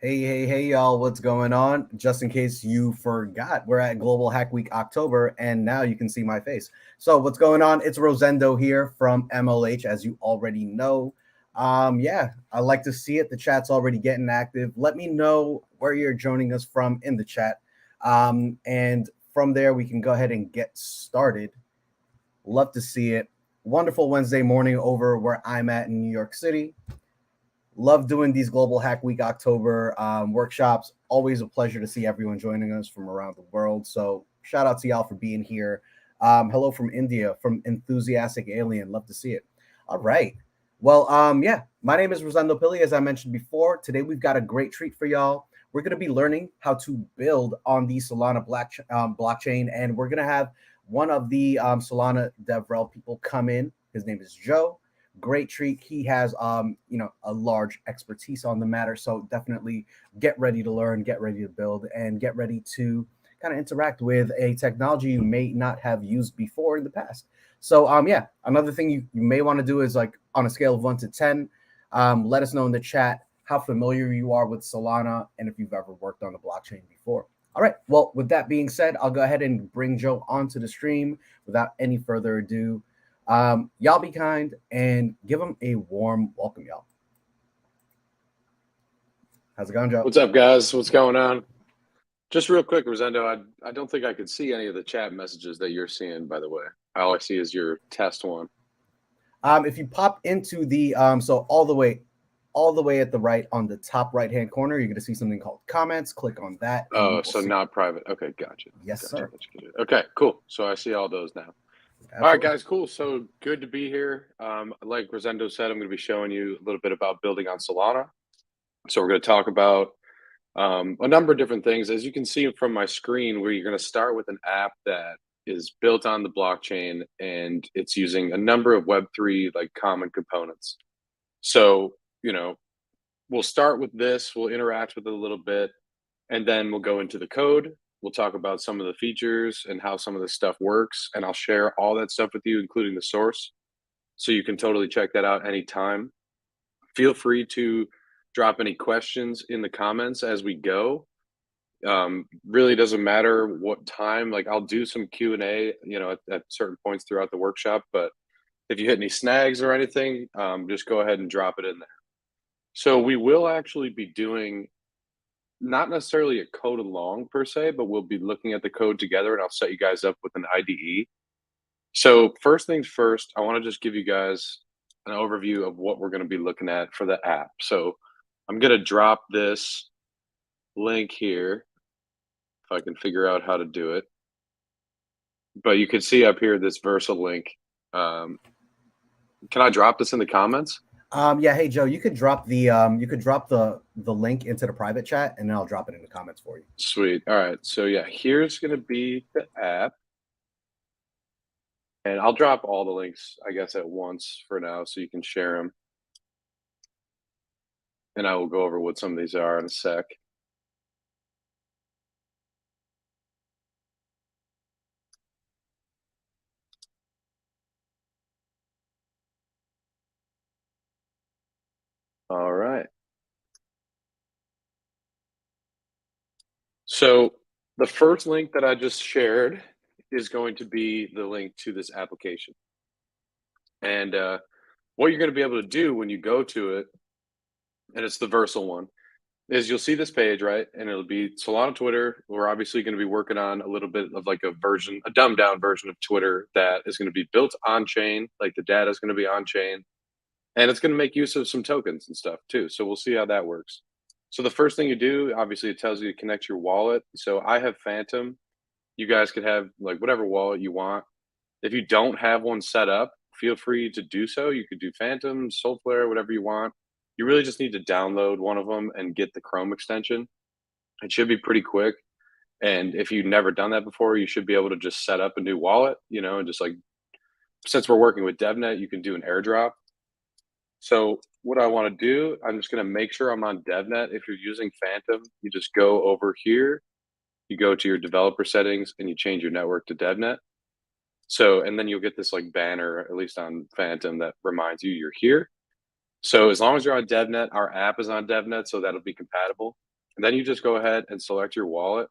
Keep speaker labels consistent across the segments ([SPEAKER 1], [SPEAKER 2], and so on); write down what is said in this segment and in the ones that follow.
[SPEAKER 1] Hey, y'all, what's going on? Just in case you forgot, we're at Global Hack Week October, and now you can see my face. So, what's going on? It's Rosendo here from MLH, as you already know. Yeah, I like to see it. The chat's already getting active. Let me know where you're joining us from in the chat. And from there, we can go ahead and get started. Love to see it. Wonderful Wednesday morning over where I'm at in New York City. Love doing these Global Hack Week October workshops. Always a pleasure to see everyone joining us from around the world. So shout out to y'all for being here. Hello from India, from Enthusiastic Alien. Love to see it. All right. Well, yeah, my name is Rosendo Pili, as I mentioned before. Today we've got a great treat for y'all. We're going to be learning how to build on the Solana blockchain, and we're going to have one of the Solana DevRel people come in. His name is Joe. Great treat. He has a large expertise on the matter. So definitely get ready to learn, get ready to build, and get ready to kind of interact with a technology you may not have used before in the past. So yeah, another thing you may want to do is, like, on a scale of 1 to 10, let us know in the chat how familiar you are with Solana and if you've ever worked on the blockchain before. All right. Well, with that being said, I'll go ahead and bring Joe onto the stream without any further ado. Y'all be kind and give them a warm welcome, y'all. How's it going, Joe?
[SPEAKER 2] What's up, guys? What's going on? Just real quick, Rosendo, I don't think I could see any of the chat messages that you're seeing, by the way. All I see is your test one.
[SPEAKER 1] If you pop into the so all the way at the right on the top right hand corner, you're going to see something called comments. Click on that. And
[SPEAKER 2] Oh, so not private. Okay, gotcha.
[SPEAKER 1] Yes,
[SPEAKER 2] Gotcha.
[SPEAKER 1] sir.
[SPEAKER 2] Okay, cool. So I see all those now.
[SPEAKER 1] Absolutely.
[SPEAKER 2] All right, guys, cool. So good to be here. Like Rosendo said, I'm going to be showing you a little bit about building on Solana. So we're going to talk about a number of different things. As you can see from my screen, where you're going to start with an app that is built on the blockchain, and it's using a number of Web3 like common components. So, we'll start with this, we'll interact with it a little bit, and then we'll go into the code. We'll talk about some of the features and how some of this stuff works, and I'll share all that stuff with you, including the source. So you can totally check that out anytime. Feel free to drop any questions in the comments as we go. Really doesn't matter what time. Like, I'll do some Q&A, at certain points throughout the workshop, but if you hit any snags or anything, just go ahead and drop it in there. So we will actually be doing not necessarily a code along per se, but we'll be looking at the code together, and I'll set you guys up with an IDE. So first things first, I want to just give you guys an overview of what we're going to be looking at for the app. So I'm going to drop this link here if I can figure out how to do it. But you can see up here this Versa link. Can I drop this in the comments?
[SPEAKER 1] Yeah. Hey, Joe, you could drop the link into the private chat, and then I'll drop it in the comments for you.
[SPEAKER 2] Sweet. All right. So yeah, here's going to be the app. And I'll drop all the links, I guess, at once for now so you can share them. And I will go over what some of these are in a sec. All right. So the first link that I just shared is going to be the link to this application. And what you're going to be able to do when you go to it, and it's the Versal one, is you'll see this page, right? And it'll be Solana Twitter. We're obviously going to be working on a little bit of like a dumbed down version of Twitter that is going to be built on chain. Like, the data is going to be on chain, and it's going to make use of some tokens and stuff too. So we'll see how that works. So the first thing you do, obviously, it tells you to connect your wallet. So I have Phantom. You guys could have like whatever wallet you want. If you don't have one set up, feel free to do so. You could do Phantom, Soulflare, whatever you want. You really just need to download one of them and get the Chrome extension. It should be pretty quick. And if you've never done that before, you should be able to just set up a new wallet, and just, like, since we're working with DevNet, you can do an airdrop. So what I want to do, I'm just going to make sure I'm on DevNet. If you're using Phantom, you just go over here, you go to your developer settings, and you change your network to DevNet. So, and then you'll get this like banner, at least on Phantom, that reminds you you're here. So as long as you're on DevNet, our app is on DevNet, so that'll be compatible. And then you just go ahead and select your wallet.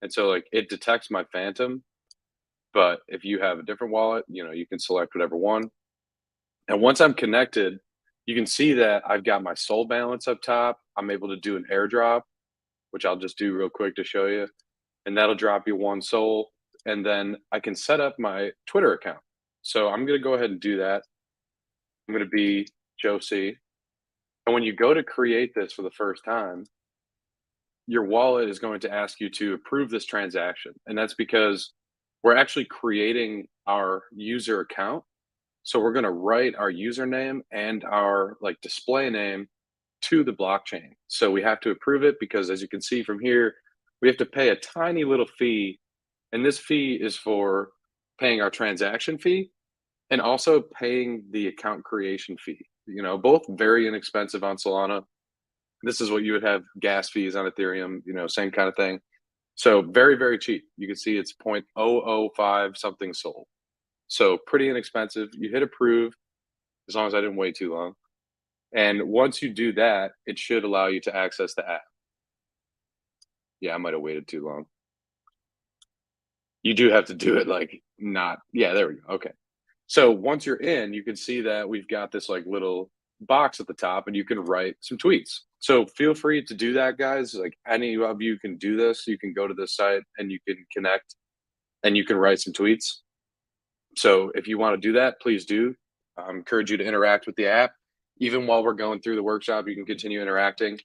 [SPEAKER 2] And so like it detects my Phantom, but if you have a different wallet, you can select whatever one. And once I'm connected, you can see that I've got my Soul balance up top. I'm able to do an airdrop, which I'll just do real quick to show you. And that'll drop you 1 Soul. And then I can set up my Twitter account. So I'm going to go ahead and do that. I'm going to be Joe C. And when you go to create this for the first time, your wallet is going to ask you to approve this transaction. And that's because we're actually creating our user account. So we're going to write our username and our like display name to the blockchain. So we have to approve it because as you can see from here, we have to pay a tiny little fee. And this fee is for paying our transaction fee and also paying the account creation fee. Both very inexpensive on Solana. This is what you would have gas fees on Ethereum, same kind of thing. So very, very cheap. You can see it's 0.005 something Sol. So pretty inexpensive. You hit approve as long as I didn't wait too long. And once you do that, it should allow you to access the app. Yeah, I might have waited too long. You do have to do it like not, yeah, there we go. Okay. So once you're in, you can see that we've got this like little box at the top and you can write some tweets. So feel free to do that, guys. Like any of you can do this. You can go to this site and you can connect and you can write some tweets. So if you want to do that, please do. I encourage you to interact with the app. Even while we're going through the workshop, you can continue interacting.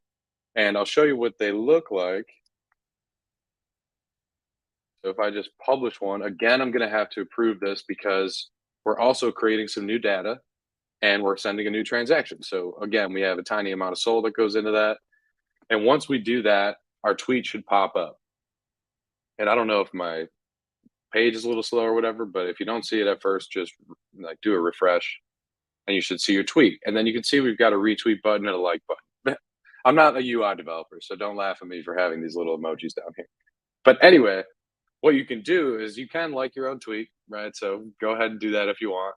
[SPEAKER 2] And I'll show you what they look like. So if I just publish one, again, I'm going to have to approve this because we're also creating some new data and we're sending a new transaction. So again, we have a tiny amount of Sol that goes into that. And once we do that, our tweet should pop up. And I don't know if my page is a little slow or whatever, but if you don't see it at first, just like do a refresh and you should see your tweet. And then you can see we've got a retweet button and a like button. I'm not a UI developer, so don't laugh at me for having these little emojis down here. But anyway, what you can do is you can like your own tweet, right? So go ahead and do that if you want.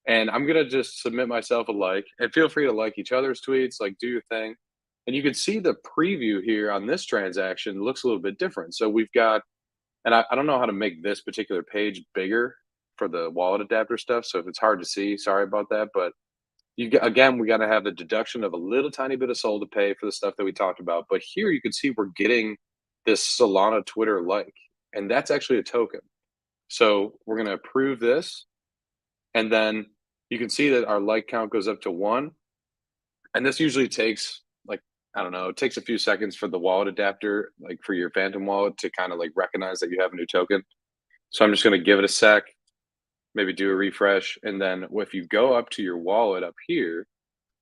[SPEAKER 2] And I'm going to just submit myself a like and feel free to like each other's tweets, like do your thing. And you can see the preview here on this transaction looks a little bit different. So we've got, and I don't know how to make this particular page bigger for the wallet adapter stuff. So if it's hard to see, sorry about that. But again, we got to have the deduction of a little tiny bit of Sol to pay for the stuff that we talked about. But here you can see we're getting this Solana Twitter like, and that's actually a token. So we're going to approve this. And then you can see that our like count goes up to 1. And this usually takes like, I don't know, it takes a few seconds for the wallet adapter, like for your Phantom wallet to kind of like recognize that you have a new token. So I'm just going to give it a sec, maybe do a refresh. And then if you go up to your wallet up here,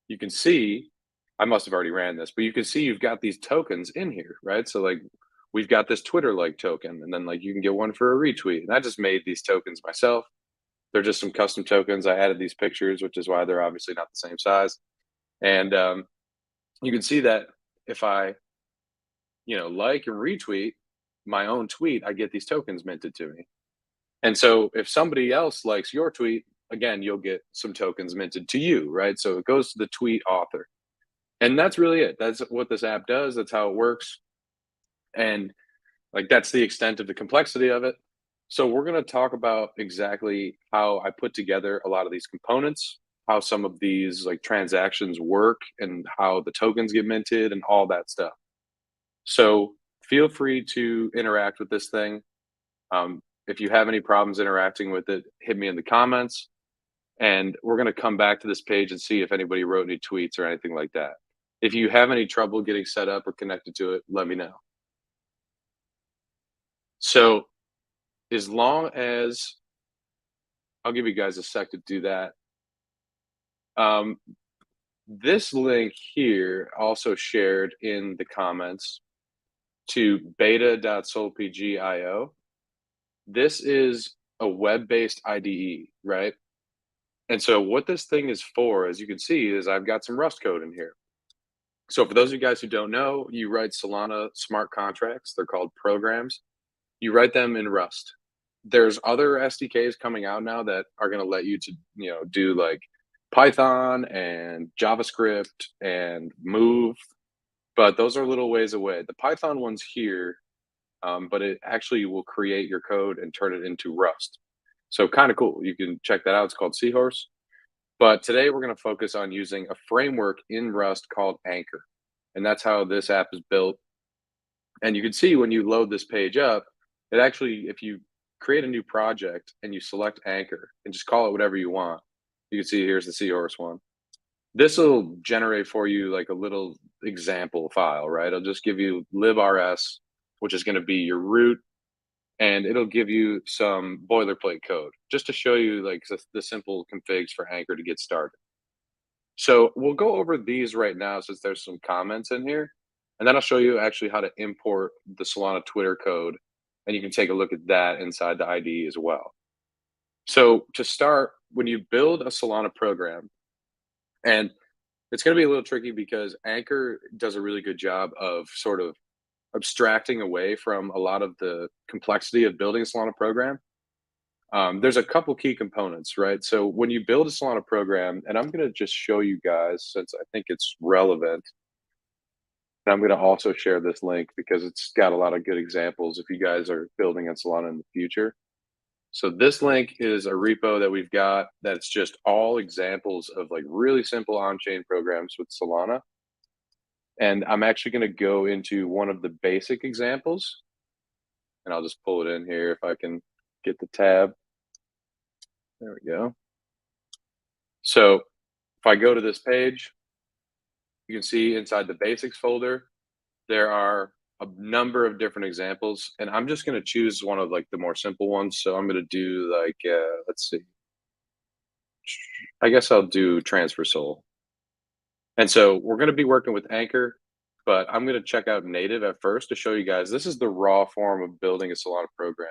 [SPEAKER 2] you can see, I must have already ran this, but you can see you've got these tokens in here, right? So like we've got this Twitter like token, and then like you can get one for a retweet. And I just made these tokens myself. They're just some custom tokens. I added these pictures, which is why they're obviously not the same size. And you can see that if I, like and retweet my own tweet, I get these tokens minted to me. And so if somebody else likes your tweet, again, you'll get some tokens minted to you, right? So it goes to the tweet author. And that's really it. That's what this app does. That's how it works. And like that's the extent of the complexity of it. So we're going to talk about exactly how I put together a lot of these components, how some of these like transactions work and how the tokens get minted and all that stuff. So feel free to interact with this thing. If you have any problems interacting with it, hit me in the comments. And we're going to come back to this page and see if anybody wrote any tweets or anything like that. If you have any trouble getting set up or connected to it, let me know. So as long as I'll give you guys a sec to do that. This link here also shared in the comments to beta.solpg.io. This is a web-based IDE, right? And so what this thing is for, as you can see, is I've got some Rust code in here. So for those of you guys who don't know, you write Solana smart contracts. They're called programs. You write them in Rust. There's other SDKs coming out now that are going to let you to, do like Python and JavaScript and Move. but those are little ways away. The Python one's here, but it actually will create your code and turn it into Rust. So kind of cool. You can check that out. It's called Seahorse. But today we're going to focus on using a framework in Rust called Anchor. And that's how this app is built. And you can see when you load this page up, it actually, if you create a new project and you select Anchor and just call it whatever you want, you can see here's the Seahorse one. This will generate for you like a little example file, right? It'll just give you librs, which is going to be your root, and it'll give you some boilerplate code just to show you like the simple configs for Anchor to get started. So we'll go over these right now since there's some comments in here, and then I'll show you actually how to import the Solana Twitter code, and you can take a look at that inside the IDE as well. So to start, when you build a Solana program, and it's going to be a little tricky because Anchor does a really good job of sort of abstracting away from a lot of the complexity of building a Solana program. There's a couple key components, right? So when you build a Solana program, and I'm going to just show you guys since I think it's relevant, and I'm going to also share this link because it's got a lot of good examples if you guys are building in Solana in the future. So this link is a repo that we've got that's just all examples of like really simple on-chain programs with Solana. And I'm actually going to go into one of the basic examples, and I'll just pull it in here if I can get the tab. There we go. So if I go to this page, you can see inside the basics folder, there are a number of different examples, and I'm just going to choose one of like the more simple ones. So I'm going to do like, let's see, I guess I'll do transfer sol. And so we're going to be working with Anchor, but I'm going to check out native at first to show you guys, this is the raw form of building a Solana program.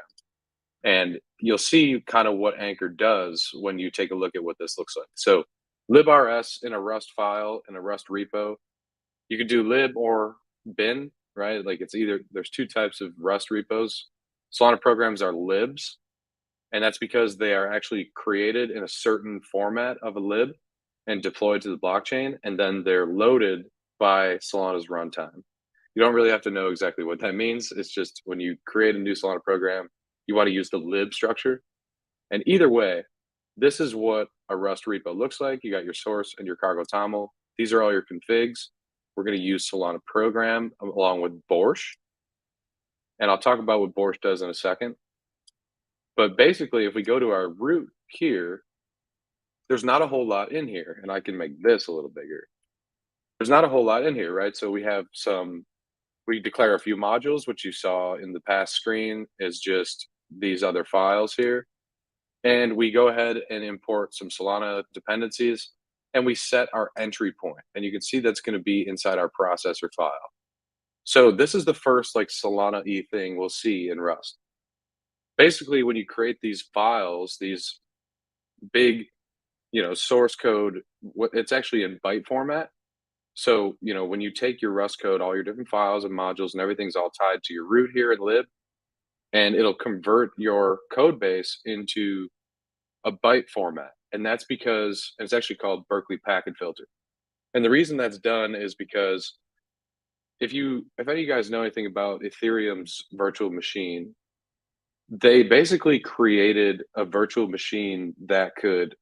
[SPEAKER 2] And you'll see kind of what Anchor does when you take a look at what this looks like. So librs in a Rust file, in a Rust repo, you could do lib or bin, right? Like it's either, there's two types of Rust repos. Solana programs are libs, and that's because they are actually created in a certain format of a lib and deployed to the blockchain, and then they're loaded by Solana's runtime. You don't really have to know exactly what that means. It's just when you create a new Solana program, you want to use the lib structure. And either way, this is what a Rust repo looks like. You got your source and your cargo toml. These are all your configs. We're going to use Solana program along with Borscht. And I'll talk about what Borscht does in a second. But basically, if we go to our root here, there's not a whole lot in here. And I can make this a little bigger. There's not a whole lot in here, right? So we have we declare a few modules, which you saw in the past screen is just these other files here. And we go ahead and import some Solana dependencies, and we set our entry point. And you can see that's going to be inside our processor file. So this is the first like Solana-y thing we'll see in Rust. Basically, when you create these files, these big, source code, it's actually in byte format. So, when you take your Rust code, all your different files and modules and everything's all tied to your root here in lib, and it'll convert your code base into a byte format. And that's because it's actually called Berkeley packet filter. And the reason that's done is because if any of you guys know anything about Ethereum's virtual machine, they basically created a virtual machine that could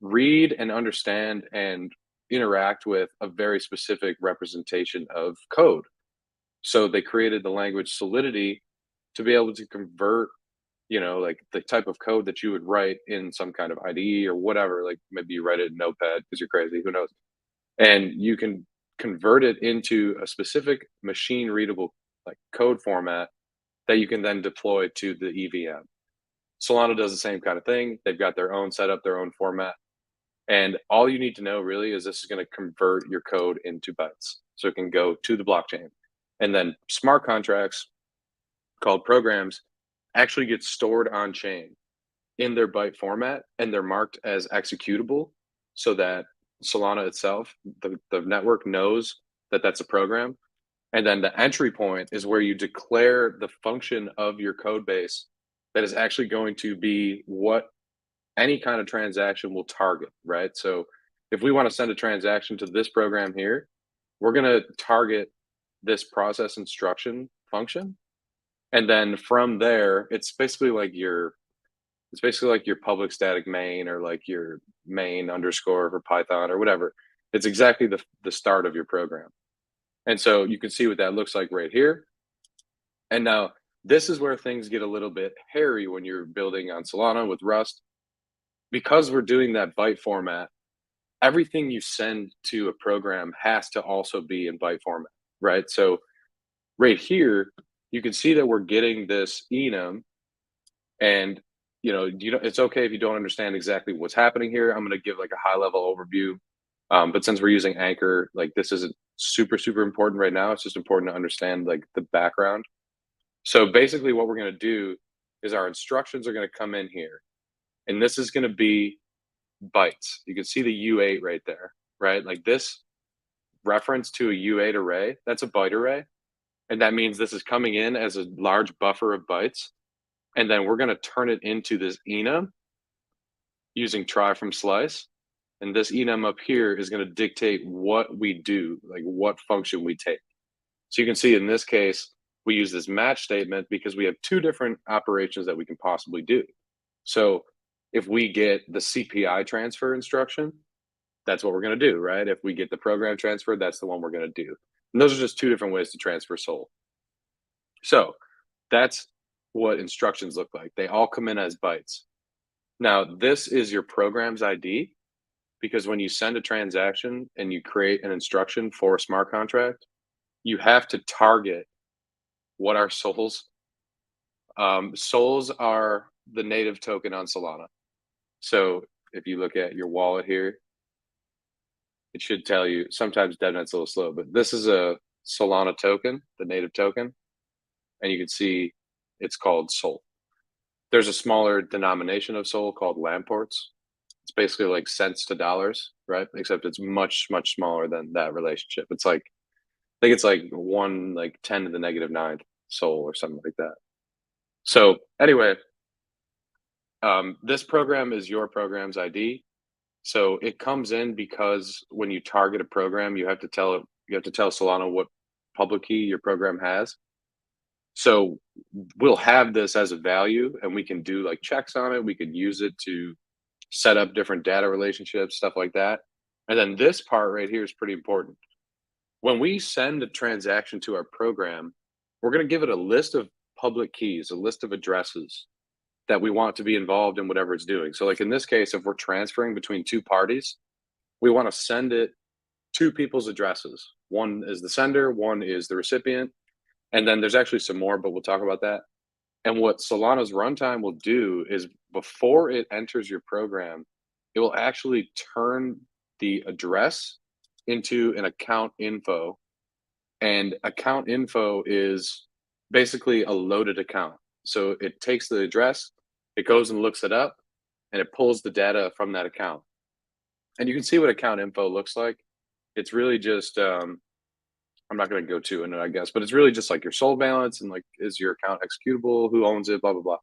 [SPEAKER 2] read and understand and interact with a very specific representation of code. So they created the language Solidity to be able to convert, like the type of code that you would write in some kind of IDE or whatever. Like maybe you write it in Notepad because you're crazy, who knows? And you can convert it into a specific machine readable like code format that you can then deploy to the EVM. Solana does the same kind of thing. They've got their own setup, their own format. And all you need to know really is this is going to convert your code into bytes. So it can go to the blockchain. And then smart contracts called programs actually get stored on chain in their byte format, and they're marked as executable so that Solana itself, the network knows that that's a program. And then the entry point is where you declare the function of your code base that is actually going to be what any kind of transaction will target, right? So if we want to send a transaction to this program here, we're going to target this process instruction function. And then from there, it's basically like your public static main or like your main underscore for Python or whatever. It's exactly the start of your program. And so you can see what that looks like right here. And now this is where things get a little bit hairy when you're building on Solana with Rust. Because we're doing that byte format, everything you send to a program has to also be in byte format, right? So right here, you can see that we're getting this enum, and it's okay if you don't understand exactly what's happening here. I'm going to give like a high level overview, but since we're using Anchor, like this isn't super important right now. It's just important to understand like the background. So basically, what we're going to do is our instructions are going to come in here, and this is going to be bytes. You can see the U8 right there, right? Like this reference to a U8 array, that's a byte array. And that means this is coming in as a large buffer of bytes. And then we're going to turn it into this enum using try from slice. And this enum up here is going to dictate what we do, like what function we take. So you can see in this case, we use this match statement because we have two different operations that we can possibly do. So if we get the CPI transfer instruction, that's what we're going to do, right? If we get the program transfer, that's the one we're going to do. And those are just two different ways to transfer SOL. So that's what instructions look like. They all come in as bytes. Now, this is your program's ID, because when you send a transaction and you create an instruction for a smart contract, you have to target what are SOLs. SOLs are the native token on Solana. So if you look at your wallet here, it should tell you. Sometimes DevNet's a little slow, but this is a Solana token, the native token, and you can see it's called SOL. There's a smaller denomination of SOL called Lamports. It's basically like cents to dollars, right? Except it's much smaller than that relationship. It's like, I think it's like 10 to the negative 9th SOL or something like that. So anyway, this program is your program's ID. So it comes in because when you target a program, you have to tell Solana what public key your program has. So we'll have this as a value, and we can do like checks on it. We can use it to set up different data relationships, stuff like that. And then this part right here is pretty important. When we send a transaction to our program, we're going to give it a list of public keys, a list of addresses that we want to be involved in whatever it's doing. So like in this case, if we're transferring between two parties, we want to send it two people's addresses. One is the sender, one is the recipient. And then there's actually some more, but we'll talk about that. And what Solana's runtime will do is before it enters your program, it will actually turn the address into an account info. And account info is basically a loaded account. So it takes the address, it goes and looks it up, and it pulls the data from that account. And you can see what account info looks like. It's really just, I'm not going to go too into it, I guess, but it's really just like your SOL balance and like, is your account executable? Who owns it? Blah, blah, blah.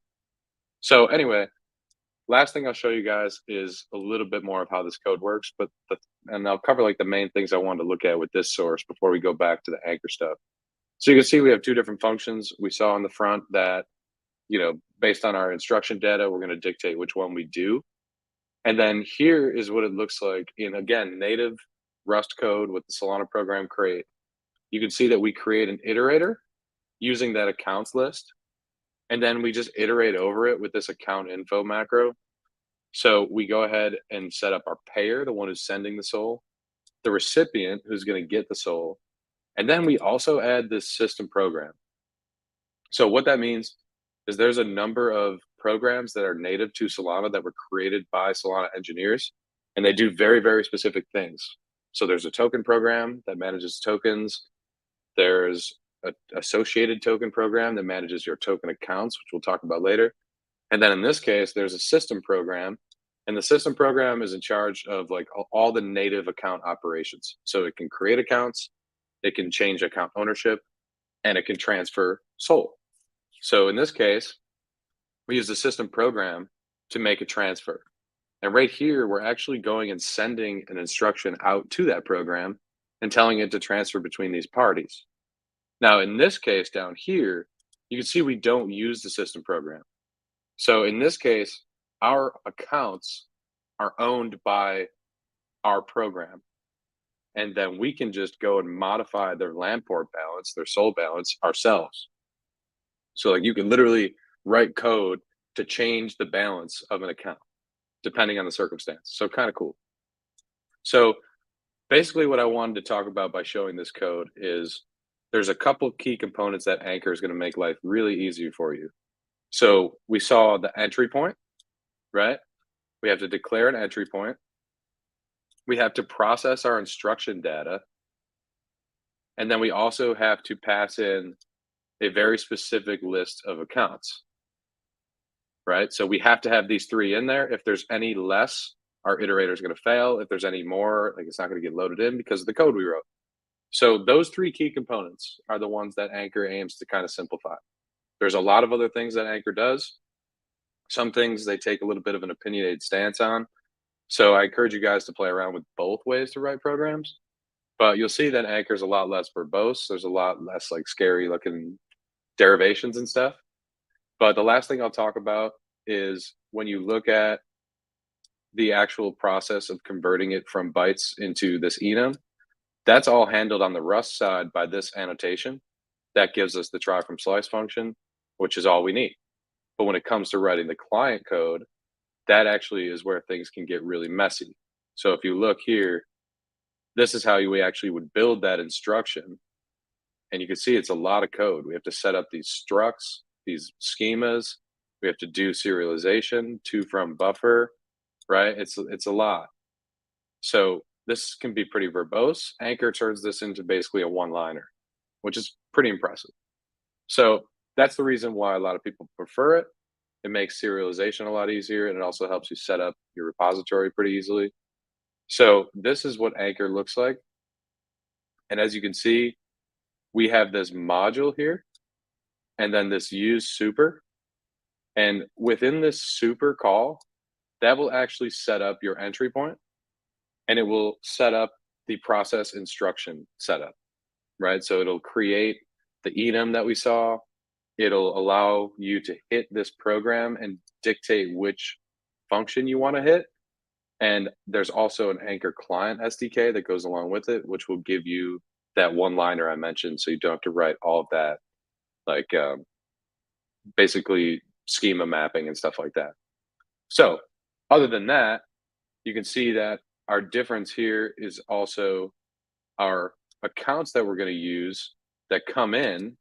[SPEAKER 2] So anyway, last thing I'll show you guys is a little bit more of how this code works, and I'll cover like the main things I wanted to look at with this source before we go back to the Anchor stuff. So you can see we have two different functions. We saw on the front that, based on our instruction data, we're going to dictate which one we do. And then here is what it looks like in, again, native Rust code with the Solana program create. You can see that we create an iterator using that accounts list. And then we just iterate over it with this account info macro. So we go ahead and set up our payer, the one who's sending the SOL, the recipient who's going to get the SOL. And then we also add this system program. So what that means is there's a number of programs that are native to Solana that were created by Solana engineers, and they do very specific things. So there's a token program that manages tokens. There's an associated token program that manages your token accounts, which we'll talk about later. And then in this case, there's a system program, and the system program is in charge of like all the native account operations. So it can create accounts, it can change account ownership, and it can transfer SOL. So in this case, we use the system program to make a transfer. And right here, we're actually going and sending an instruction out to that program and telling it to transfer between these parties. Now, in this case down here, you can see we don't use the system program. So in this case, our accounts are owned by our program. And then we can just go and modify their Lamport balance, their Sol balance ourselves. So like you can literally write code to change the balance of an account depending on the circumstance. So kind of cool. So basically what I wanted to talk about by showing this code is there's a couple key components that Anchor is going to make life really easy for you. So we saw the entry point, right? We have to declare an entry point. We have to process our instruction data. And then we also have to pass in a very specific list of accounts, right? So we have to have these three in there. If there's any less, our iterator is going to fail. If there's any more, like it's not going to get loaded in because of the code we wrote. So those three key components are the ones that Anchor aims to kind of simplify. There's a lot of other things that Anchor does. Some things they take a little bit of an opinionated stance on. So I encourage you guys to play around with both ways to write programs. But you'll see that Anchor is a lot less verbose. There's a lot less like scary looking derivations and stuff. But the last thing I'll talk about is when you look at the actual process of converting it from bytes into this enum, that's all handled on the Rust side by this annotation. That gives us the try from slice function, which is all we need. But when it comes to writing the client code, that actually is where things can get really messy. So if you look here, this is how we actually would build that instruction. And you can see it's a lot of code. We have to set up these structs, these schemas. We have to do serialization, to from buffer, right? It's a lot. So this can be pretty verbose. Anchor turns this into basically a one-liner, which is pretty impressive. So that's the reason why a lot of people prefer it. It makes serialization a lot easier, and it also helps you set up your repository pretty easily. So this is what Anchor looks like. And as you can see, we have this module here, and then this use super. And within this super call, that will actually set up your entry point, and it will set up the process instruction setup, right? So it'll create the enum that we saw. It'll allow you to hit this program and dictate which function you want to hit. And there's also an Anchor client SDK that goes along with it, which will give you that one liner I mentioned. So you don't have to write all of that, like basically schema mapping and stuff like that. So other than that, you can see that our difference here is also our accounts that we're going to use that come in.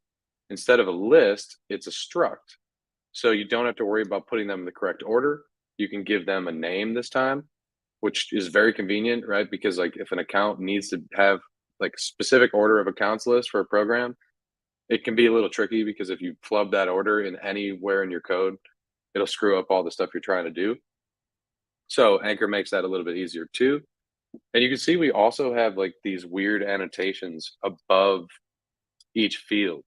[SPEAKER 2] Instead of a list, it's a struct. So you don't have to worry about putting them in the correct order. You can give them a name this time, which is very convenient, right? Because like if an account needs to have like specific order of accounts list for a program, it can be a little tricky because if you flub that order in anywhere in your code, it'll screw up all the stuff you're trying to do. So Anchor makes that a little bit easier too. And you can see we also have like these weird annotations above each field.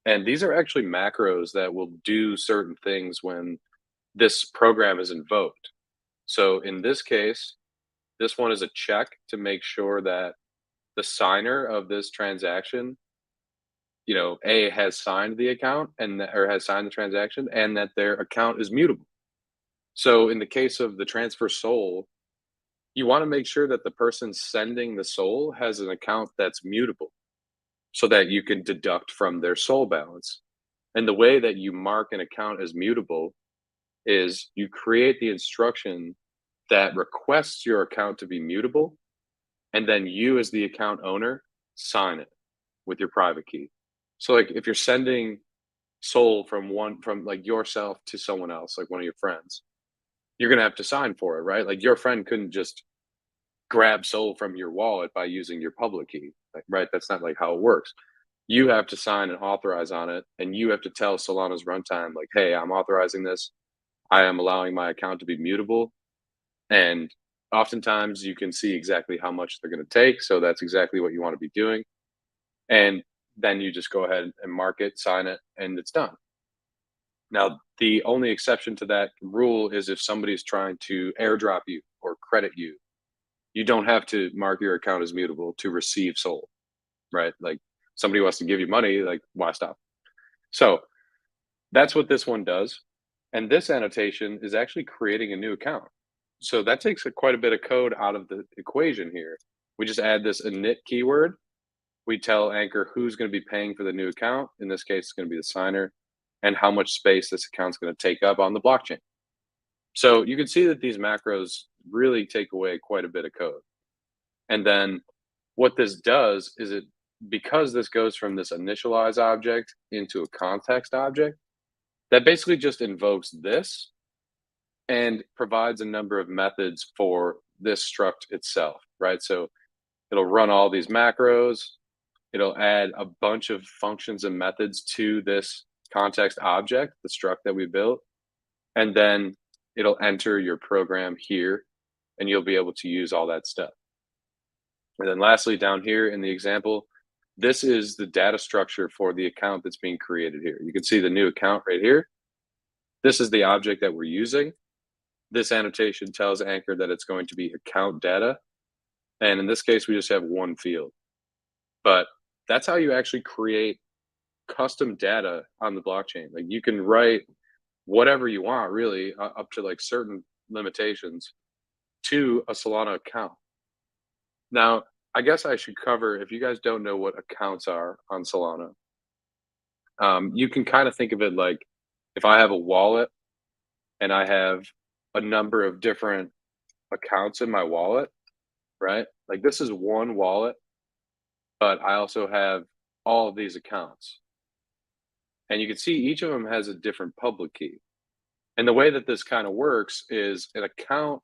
[SPEAKER 2] And these are actually macros that will do certain things when this program is invoked. So in this case, this one is a check to make sure that the signer of this transaction, A, has signed the account or has signed the transaction, and that their account is mutable. So in the case of the transfer SOL, you want to make sure that the person sending the SOL has an account that's mutable so that you can deduct from their SOL balance. And the way that you mark an account as mutable is you create the instruction that requests your account to be mutable, and then you as the account owner sign it with your private key. So like if you're sending SOL from like yourself to someone else, like one of your friends, you're going to have to sign for it, right? Like your friend couldn't just grab SOL from your wallet by using your public key, right? That's not like how it works. You have to sign and authorize on it, and you have to tell Solana's runtime, like, hey, I'm authorizing this. I am allowing my account to be mutable. And oftentimes you can see exactly how much they're going to take. So that's exactly what you want to be doing. And then you just go ahead and mark it, sign it, and it's done. Now, the only exception to that rule is if somebody's trying to airdrop you or credit you. You don't have to mark your account as mutable to receive SOL, right? Like somebody wants to give you money, like why stop? So that's what this one does. And this annotation is actually creating a new account. So that takes quite a bit of code out of the equation here. We just add this init keyword. We tell Anchor who's going to be paying for the new account. In this case, it's going to be the signer, and how much space this account's going to take up on the blockchain. So you can see that these macros really take away quite a bit of code. And then what this does is because this goes from this initialize object into a context object, that basically just invokes this and provides a number of methods for this struct itself, right? So it'll run all these macros, it'll add a bunch of functions and methods to this context object, the struct that we built, and then it'll enter your program here, and you'll be able to use all that stuff. And then lastly, down here in the example, this is the data structure for the account that's being created here. You can see the new account right here. This is the object that we're using. This annotation tells Anchor that it's going to be account data. And in this case, we just have one field. But that's how you actually create custom data on the blockchain. Like you can write whatever you want, really, up to like certain limitations to a Solana account. Now, I guess I should cover, if you guys don't know what accounts are on Solana, you can kind of think of it like if I have a wallet and I have a number of different accounts in my wallet, right? Like this is one wallet, but I also have all of these accounts. And you can see each of them has a different public key. And the way that this kind of works is an account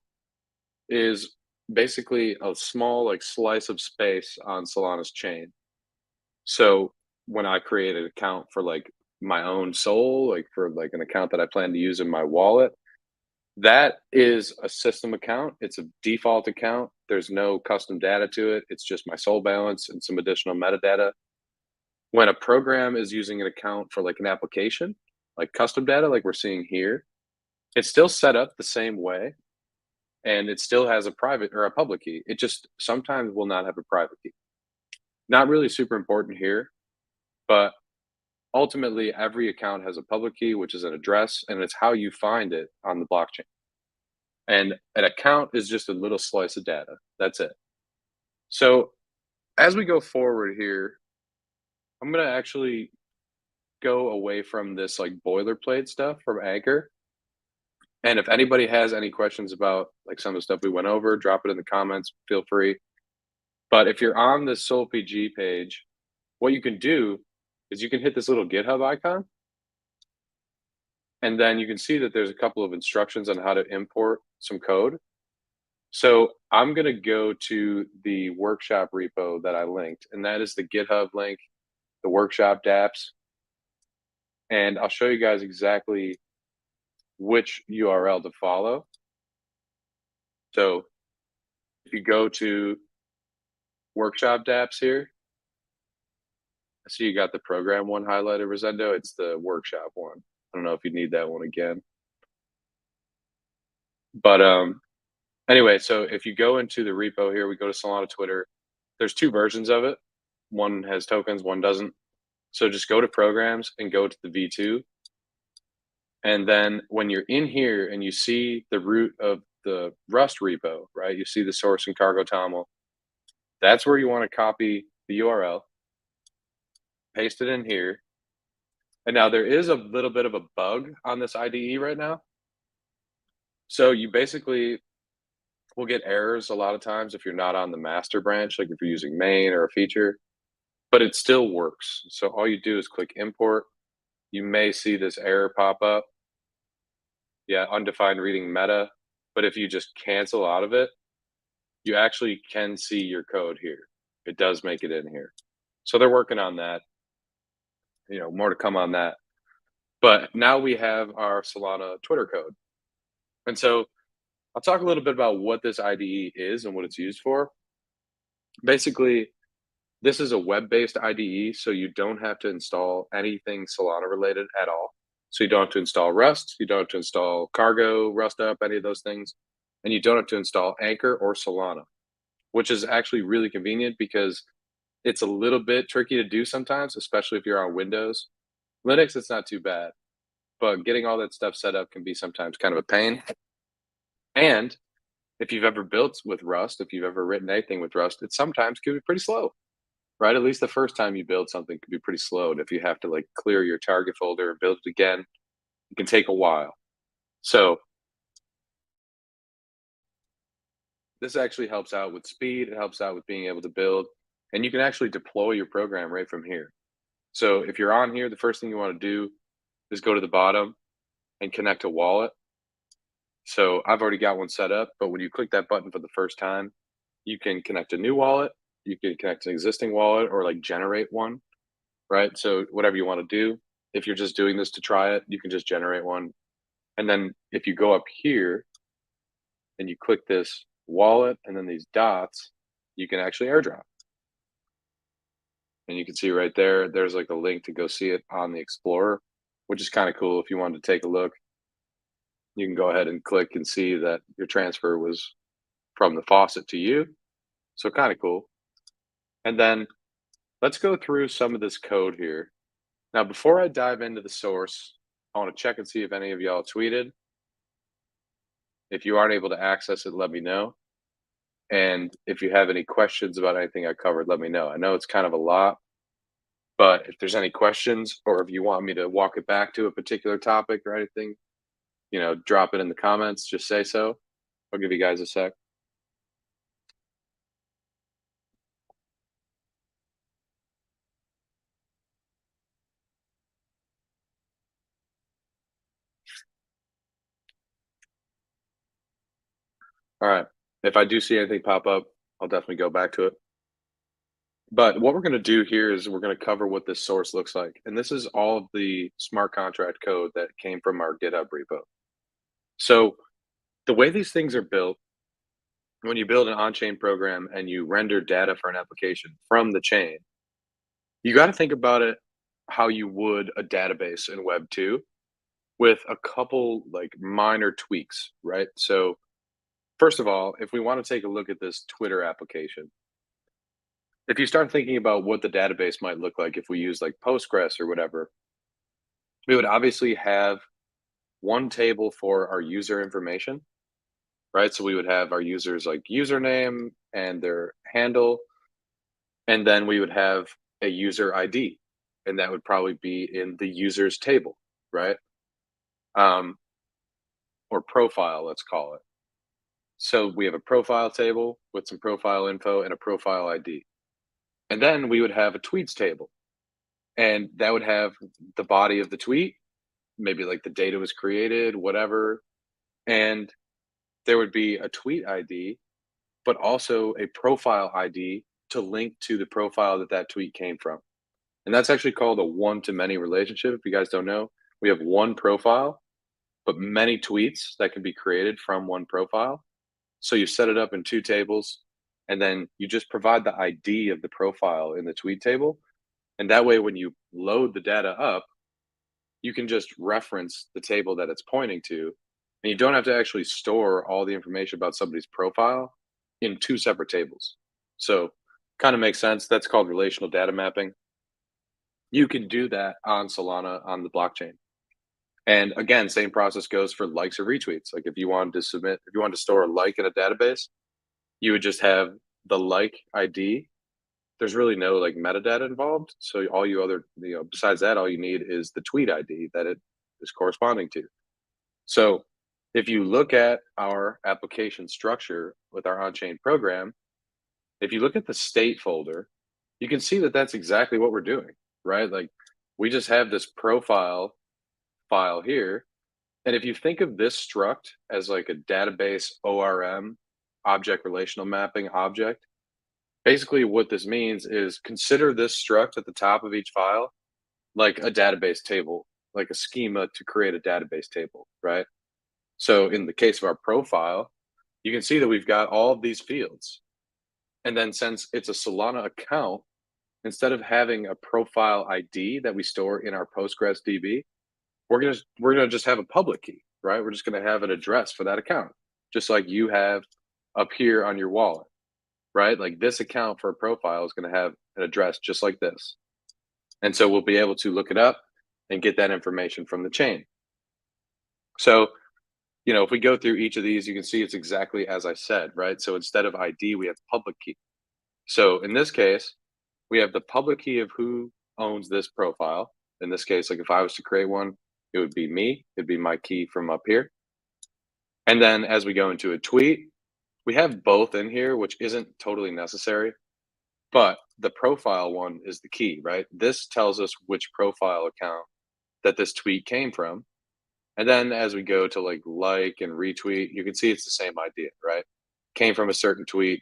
[SPEAKER 2] is basically a small like slice of space on Solana's chain. So when I create an account for like my own soul, like for like an account that I plan to use in my wallet, that is a system account. It's a default account. There's no custom data to it. It's just my soul balance and some additional metadata. When a program is using an account for like an application, like custom data, like we're seeing here, it's still set up the same way, and it still has a private or a public key. It just sometimes will not have a private key. Not really super important here, but ultimately every account has a public key, which is an address, and it's how you find it on the blockchain. And an account is just a little slice of data. That's it. So as we go forward here, I'm going to actually go away from this like boilerplate stuff from Anchor. And if anybody has any questions about like some of the stuff we went over, drop it in the comments, feel free. But if you're on the SolPG page, what you can do is you can hit this little GitHub icon, and then you can see that there's a couple of instructions on how to import some code. So I'm going to go to the workshop repo that I linked, and that is the GitHub link, the workshop dApps. And I'll show you guys exactly which URL to follow. So if you go to workshop dApps here, I see you got the program one highlighted, Rosendo. It's the workshop one. I don't know if you need that one again. But anyway, so if you go into the repo here, we go to Solana Twitter. There's two versions of it. One has tokens, one doesn't. So just go to programs and go to the V2. And then when you're in here and you see the root of the Rust repo, right? You see the source and cargo toml. That's where you want to copy the URL, paste it in here. And now there is a little bit of a bug on this IDE right now. So you basically will get errors a lot of times if you're not on the master branch, like if you're using main or a feature, but it still works. So all you do is click import. You may see this error pop up. Yeah, undefined reading meta. But if you just cancel out of it, you actually can see your code here. It does make it in here. So they're working on that. You know, more to come on that. But now we have our Solana Twitter code. And so I'll talk a little bit about what this IDE is and what it's used for. Basically, this is a web-based IDE, so you don't have to install anything Solana related at all. So you don't have to install Rust, you don't have to install Cargo, Rust Up, any of those things, and you don't have to install Anchor or Solana, which is actually really convenient because It's a little bit tricky to do sometimes, especially if you're on Windows. Linux, it's not too bad, but getting all that stuff set up can be sometimes kind of a pain. And if you've ever built with Rust, if you've ever written anything with Rust, it sometimes can be pretty slow, right? At least the first time you build something can be pretty slow. And if you have to like clear your target folder and build it again, it can take a while. So this actually helps out with speed. It helps out with being able to build, and you can actually deploy your program right from here. So if you're on here, the first thing you want to do is go to the bottom and connect a wallet. So I've already got one set up, but when you click that button for the first time, you can connect a new wallet, you can connect an existing wallet or like generate one, right? So whatever you want to do, if you're just doing this to try it, you can just generate one. And then if you go up here and you click this wallet and then these dots, you can actually airdrop. And you can see right there, there's like a link to go see it on the Explorer, which is kind of cool. If you wanted to take a look, you can go ahead and click and see that your transfer was from the faucet to you. So kind of cool. And then let's go through some of this code here. Now, before I dive into the source, I want to check and see if any of y'all tweeted. If you aren't able to access it, let me know. And if you have any questions about anything I covered, let me know. I know it's kind of a lot, but if there's any questions or if you want me to walk it back to a particular topic or anything, drop it in the comments. Just say so. I'll give you guys a sec. All right. If I do see anything pop up, I'll definitely go back to it. But what we're going to do here is we're going to cover what this source looks like. And this is all of the smart contract code that came from our GitHub repo. So the way these things are built, when you build an on-chain program and you render data for an application from the chain, you got to think about it how you would a database in Web 2 with a couple like minor tweaks, right? So first of all, if we want to take a look at this Twitter application, if you start thinking about what the database might look like if we use like Postgres or whatever, we would obviously have one table for our user information, right? So we would have our users like username and their handle, and then we would have a user ID, and that would probably be in the users table, right? Um, or profile, let's call it. So we have a profile table with some profile info and a profile ID. And then we would have a tweets table, and that would have the body of the tweet, maybe like the data was created, whatever. And there would be a tweet ID, but also a profile ID to link to the profile that that tweet came from. And that's actually called a one-to-many relationship. If you guys don't know, we have one profile, but many tweets that can be created from one profile. So you set it up in two tables, and then you just provide the ID of the profile in the tweet table. And that way, when you load the data up, you can just reference the table that it's pointing to. And you don't have to actually store all the information about somebody's profile in two separate tables. So kind of makes sense. That's called relational data mapping. You can do that on Solana on the blockchain. And again, same process goes for likes or retweets. Like if you wanted to if you wanted to store a like in a database, you would just have the like ID. There's really no like metadata involved. So all besides that, all you need is the tweet ID that it is corresponding to. So if you look at our application structure with our on-chain program, if you look at the state folder, you can see that that's exactly what we're doing, right? Like we just have this profile file here. And if you think of this struct as like a database ORM, object relational mapping object, basically what this means is consider this struct at the top of each file like a database table, like a schema to create a database table, right? So in the case of our profile, you can see that we've got all of these fields. And then since it's a Solana account, instead of having a profile ID that we store in our Postgres DB, we're gonna just have a public key, right? We're just gonna have an address for that account, just like you have up here on your wallet, right? Like this account for a profile is gonna have an address just like this. And so we'll be able to look it up and get that information from the chain. So, if we go through each of these, you can see it's exactly as I said, right? So instead of ID, we have public key. So in this case, we have the public key of who owns this profile. In this case, like if I was to create one, it would be me. It'd be my key from up here. And then as we go into a tweet, we have both in here, which isn't totally necessary, but the profile one is the key, right? This tells us which profile account that this tweet came from. And then as we go to like and retweet, you can see it's the same idea, right? Came from a certain tweet.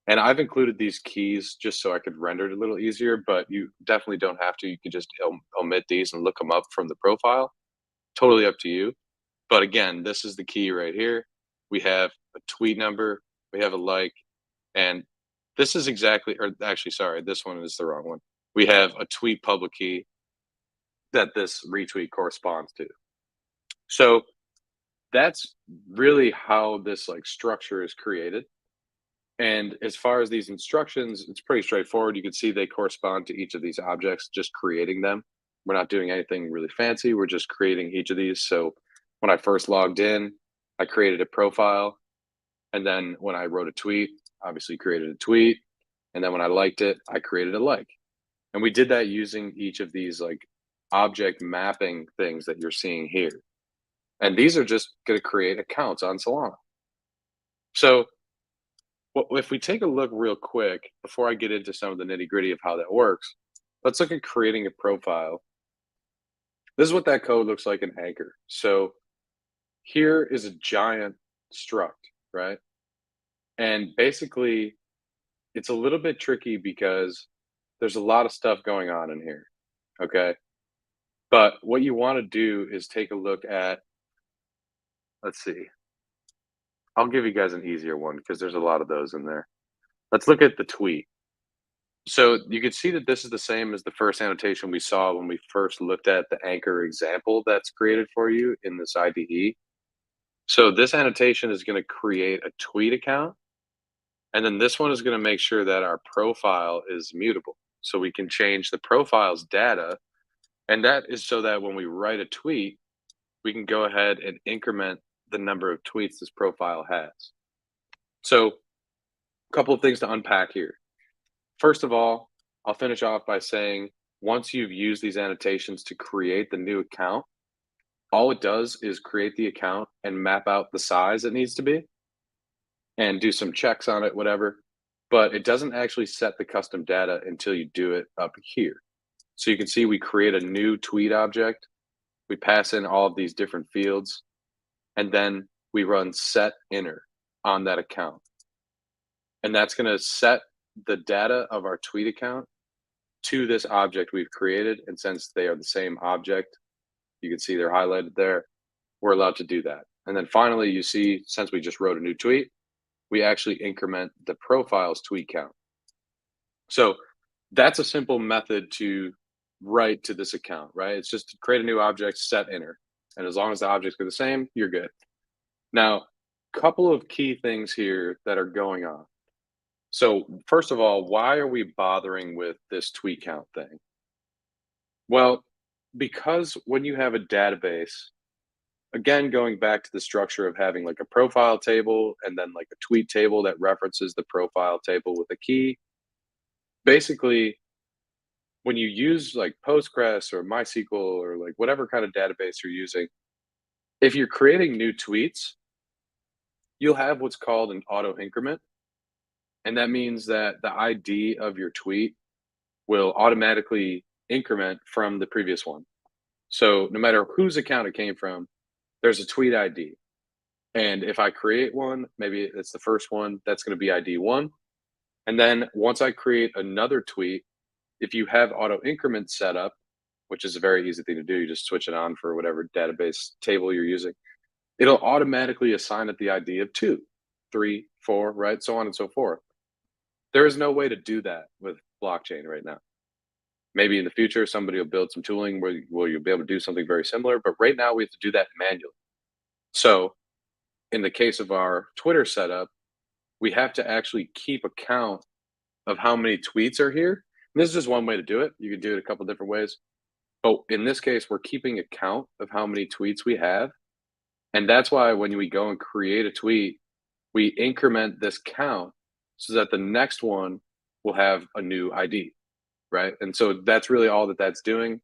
[SPEAKER 2] And I've included these keys just so I could render it a little easier, but you definitely don't have to. You can just omit these and look them up from the profile. Totally up to you. But again, this is the key right here. We have a tweet number, we have a like, and this is exactly, or actually, sorry, this one is the wrong one. We have a tweet public key that this retweet corresponds to. So that's really how this like structure is created. And as far as these instructions, it's pretty straightforward. You can see they correspond to each of these objects, just creating them. We're not doing anything really fancy. We're just creating each of these. So when I first logged in, I created a profile. And then when I wrote a tweet, obviously created a tweet. And then when I liked it, I created a like. And we did that using each of these like object mapping things that you're seeing here. And these are just going to create accounts on Solana. So if we take a look real quick before I get into some of the nitty gritty of how that works, let's look at creating a profile. This is what that code looks like in Anchor. So here is a giant struct, right? And basically, it's a little bit tricky because there's a lot of stuff going on in here, okay? But what you want to do is take a look at, let's see, I'll give you guys an easier one because there's a lot of those in there. Let's look at the tweet. So you can see that this is the same as the first annotation we saw when we first looked at the Anchor example that's created for you in this IDE. So this annotation is going to create a tweet account. And then this one is going to make sure that our profile is mutable. So we can change the profile's data. And that is so that when we write a tweet, we can go ahead and increment the number of tweets this profile has. So a couple of things to unpack here. First of all, I'll finish off by saying once you've used these annotations to create the new account, all it does is create the account and map out the size it needs to be and do some checks on it, whatever. But it doesn't actually set the custom data until you do it up here. So you can see we create a new tweet object. We pass in all of these different fields, and then we run set inner on that account. And that's going to set the data of our tweet account to this object we've created. And since they are the same object, you can see they're highlighted there. We're allowed to do that. And then finally, you see, since we just wrote a new tweet, we actually increment the profile's tweet count. So that's a simple method to write to this account, right? It's just to create a new object, set inner. And as long as the objects are the same, you're good. Now, couple of key things here that are going on. So first of all, why are we bothering with this tweet count thing? Well, because when you have a database, again, going back to the structure of having like a profile table and then like a tweet table that references the profile table with a key, basically, when you use like Postgres or MySQL or like whatever kind of database you're using, if you're creating new tweets, you'll have what's called an auto increment. And that means that the ID of your tweet will automatically increment from the previous one. So no matter whose account it came from, there's a tweet ID. And if I create one, maybe it's the first one, that's going to be ID 1. And then once I create another tweet, if you have auto increment set up, which is a very easy thing to do, you just switch it on for whatever database table you're using, it'll automatically assign it the ID of 2, 3, 4, right? So on and so forth. There is no way to do that with blockchain right now. Maybe in the future, somebody will build some tooling where you'll be able to do something very similar. But right now, we have to do that manually. So in the case of our Twitter setup, we have to actually keep account of how many tweets are here. And this is just one way to do it. You could do it a couple different ways. But in this case, we're keeping a count of how many tweets we have. And that's why when we go and create a tweet, we increment this count so that the next one will have a new ID, right? And so that's really all that that's doing.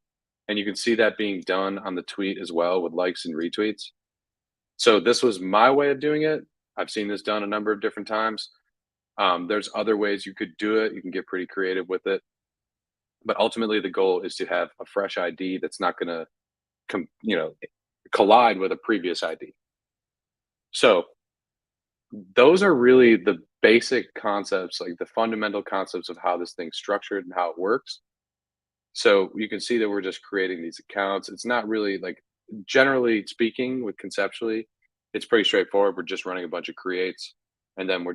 [SPEAKER 2] And you can see that being done on the tweet as well with likes and retweets. So this was my way of doing it. I've seen this done a number of different times. There's other ways you could do it. You can get pretty creative with it. But ultimately, the goal is to have a fresh ID that's not going to, collide with a previous ID. So those are really the basic concepts, like the fundamental concepts of how this thing's structured and how it works. So you can see that we're just creating these accounts. It's not really like, generally speaking, with conceptually, it's pretty straightforward. We're just running a bunch of creates, and then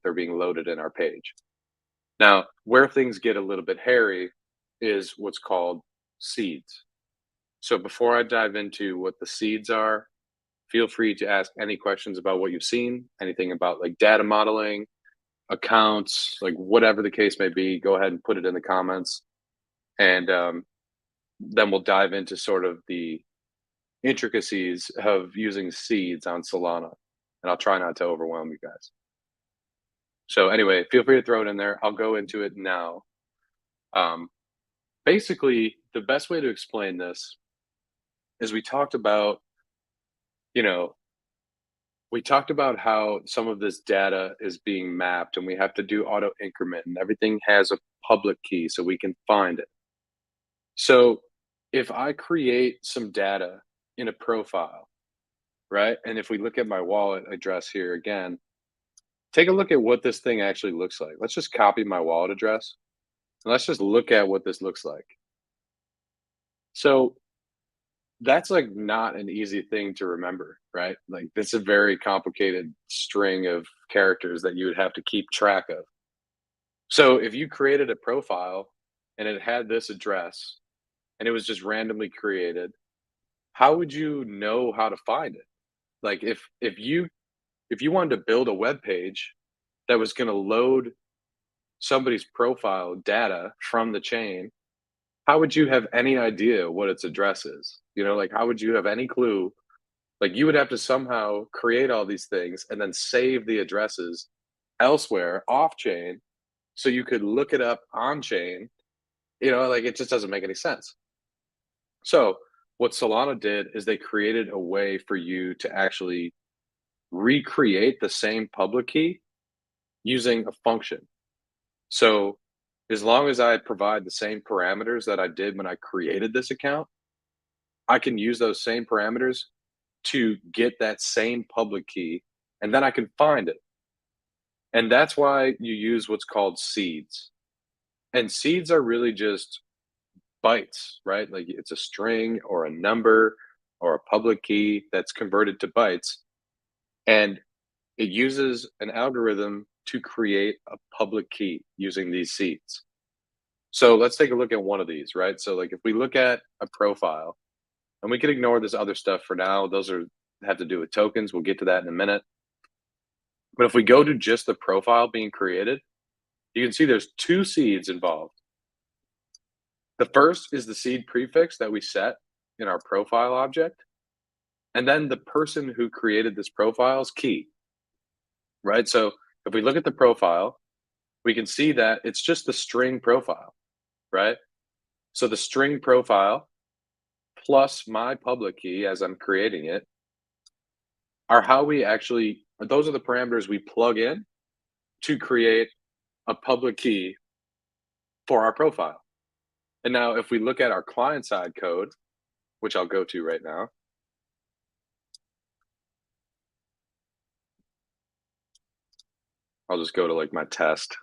[SPEAKER 2] they're being loaded in our page. Now, where things get a little bit hairy is what's called seeds. So before I dive into what the seeds are, feel free to ask any questions about what you've seen, anything about like data modeling, accounts, like whatever the case may be. Go ahead and put it in the comments, and then we'll dive into sort of the intricacies of using seeds on Solana. And I'll try not to overwhelm you guys. So anyway, feel free to throw it in there. I'll go into it now. Basically, the best way to explain this is you know, we talked about how some of this data is being mapped and we have to do auto increment and everything has a public key so we can find it. So if I create some data in a profile, right? And if we look at my wallet address here again, take a look at what this thing actually looks like. Let's just copy my wallet address and let's just look at what this looks like. So that's like not an easy thing to remember, right? Like it's a very complicated string of characters that you would have to keep track of. So if you created a profile and it had this address and it was just randomly created, how would you know how to find it? Like if you wanted to build a web page that was going to load somebody's profile data from the chain, how would you have any idea what its address is? Like how would you have any clue? Like you would have to somehow create all these things and then save the addresses elsewhere off chain so you could look it up on chain. Like it just doesn't make any sense. So what Solana did is they created a way for you to actually recreate the same public key using a function. So as long as I provide the same parameters that I did when I created this account, I can use those same parameters to get that same public key, and then I can find it. And that's why you use what's called seeds. And seeds are really just bytes, right? Like it's a string or a number or a public key that's converted to bytes. And it uses an algorithm to create a public key using these seeds. So let's take a look at one of these, right? So like if we look at a profile, and we can ignore this other stuff for now, those have to do with tokens. We'll get to that in a minute. But if we go to just the profile being created, you can see there's two seeds involved. The first is the seed prefix that we set in our profile object, and then the person who created this profile's key, right? So if we look at the profile, we can see that it's just the string profile, right? So the string profile plus my public key as I'm creating it are those are the parameters we plug in to create a public key for our profile. And now if we look at our client side code, which I'll go to right now, I'll just go to like my test.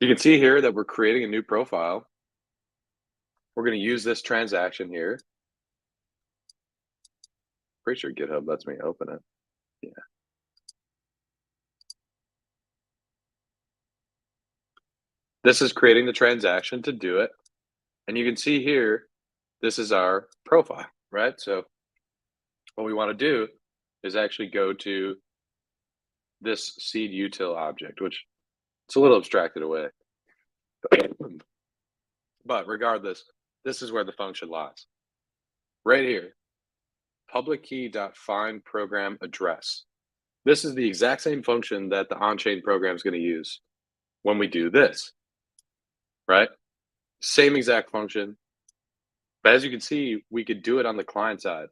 [SPEAKER 2] You can see here that we're creating a new profile. We're going to use this transaction here. Pretty sure GitHub lets me open it. Yeah. This is creating the transaction to do it. And you can see here, this is our profile, right? So what we want to do is actually go to this seed util object, which it's a little abstracted away. But regardless, this is where the function lies. Right here, public key dot find program address. This is the exact same function that the on-chain program is going to use when we do this, right? Same exact function. But as you can see, we could do it on the client side.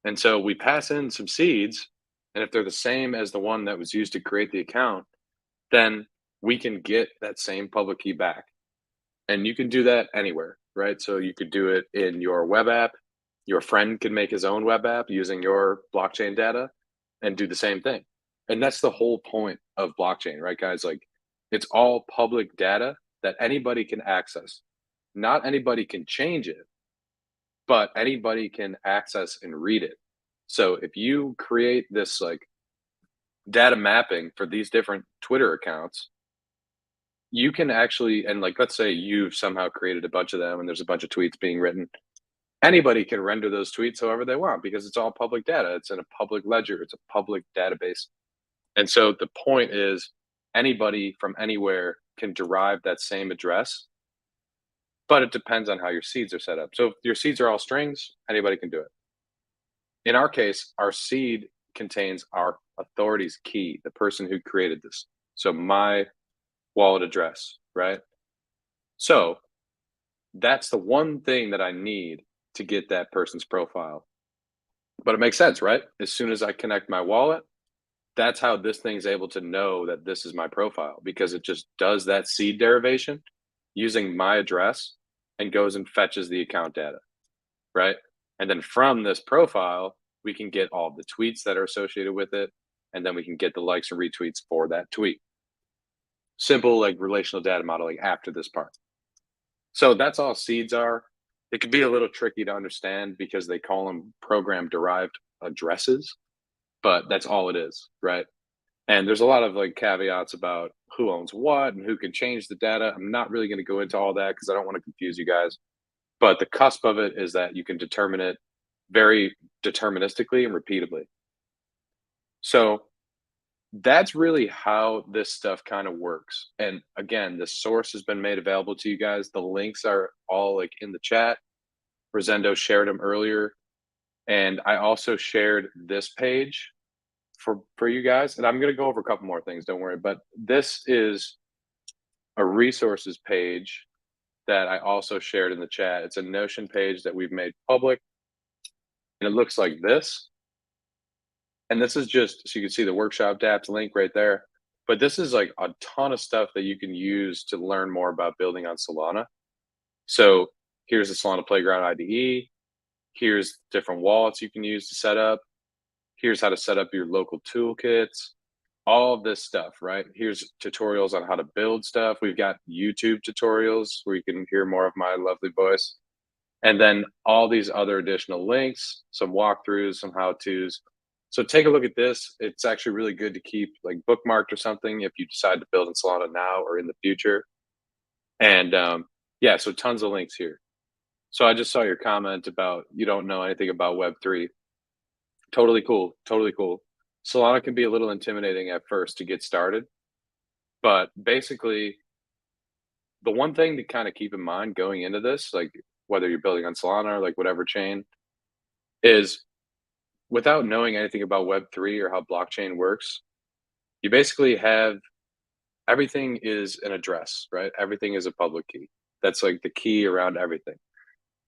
[SPEAKER 2] And so we pass in some seeds, and if they're the same as the one that was used to create the account, then we can get that same public key back. And you can do that anywhere, right? So you could do it in your web app. Your friend can make his own web app using your blockchain data and do the same thing. And that's the whole point of blockchain, right, guys? Like it's all public data that anybody can access. Not anybody can change it, but anybody can access and read it. So if you create this like data mapping for these different Twitter accounts, you can actually, and like let's say you've somehow created a bunch of them and there's a bunch of tweets being written. Anybody can render those tweets however they want because it's all public data. It's in a public ledger, it's a public database. And so the point is anybody from anywhere can derive that same address, but it depends on how your seeds are set up. So if your seeds are all strings, anybody can do it. In our case, our seed contains our authority's key, the person who created this. So my wallet address, right? So that's the one thing that I need to get that person's profile. But it makes sense, right? As soon as I connect my wallet, that's how this thing's able to know that this is my profile because it just does that seed derivation using my address and goes and fetches the account data, right? And then from this profile, we can get all the tweets that are associated with it. And then we can get the likes and retweets for that tweet. Simple, like relational data modeling after this part. So that's all seeds are. It could be a little tricky to understand because they call them program derived addresses, but that's all it is, right? And there's a lot of like caveats about who owns what and who can change the data. I'm not really going to go into all that because I don't want to confuse you guys. But the cusp of it is that you can determine it very deterministically and repeatably. So that's really how this stuff kind of works. And again, the source has been made available to you guys. The links are all like in the chat. Rosendo shared them earlier. And I also shared this page for you guys. And I'm going to go over a couple more things, don't worry. But this is a resources page that I also shared in the chat. It's a Notion page that we've made public. And it looks like this. And this is just so you can see the workshop dApps link right there. But this is like a ton of stuff that you can use to learn more about building on Solana. So here's the Solana Playground IDE. Here's different wallets you can use to set up. Here's how to set up your local toolkits. All of this stuff, right? Here's tutorials on how to build stuff. We've got YouTube tutorials where you can hear more of my lovely voice. And then all these other additional links, some walkthroughs, some how-tos. So take a look at this. It's actually really good to keep like bookmarked or something if you decide to build in Solana now or in the future. And yeah, so tons of links here. So I just saw your comment about you don't know anything about Web3. Totally cool. Totally cool. Solana can be a little intimidating at first to get started. But basically, the one thing to kind of keep in mind going into this, like whether you're building on Solana or like whatever chain, is without knowing anything about Web3 or how blockchain works, you basically have everything is an address, right? Everything is a public key. That's like the key around everything.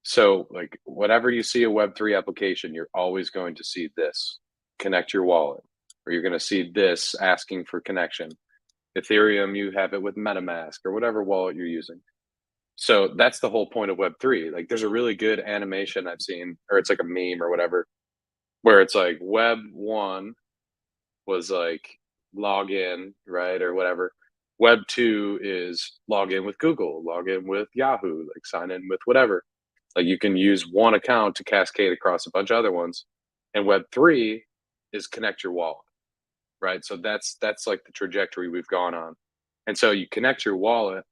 [SPEAKER 2] So, like, whenever you see a Web3 application, you're always going to see this connect your wallet, or you're going to see this asking for connection. Ethereum, you have it with MetaMask or whatever wallet you're using. So, that's the whole point of Web3. Like, there's a really good animation I've seen, or it's like a meme or whatever, where it's like Web 1 was like log in, right? Or whatever. Web 2 is log in with Google, log in with Yahoo, like sign in with whatever. Like you can use one account to cascade across a bunch of other ones. And Web 3 is connect your wallet, right? So that's like the trajectory we've gone on. And so you connect your wallet,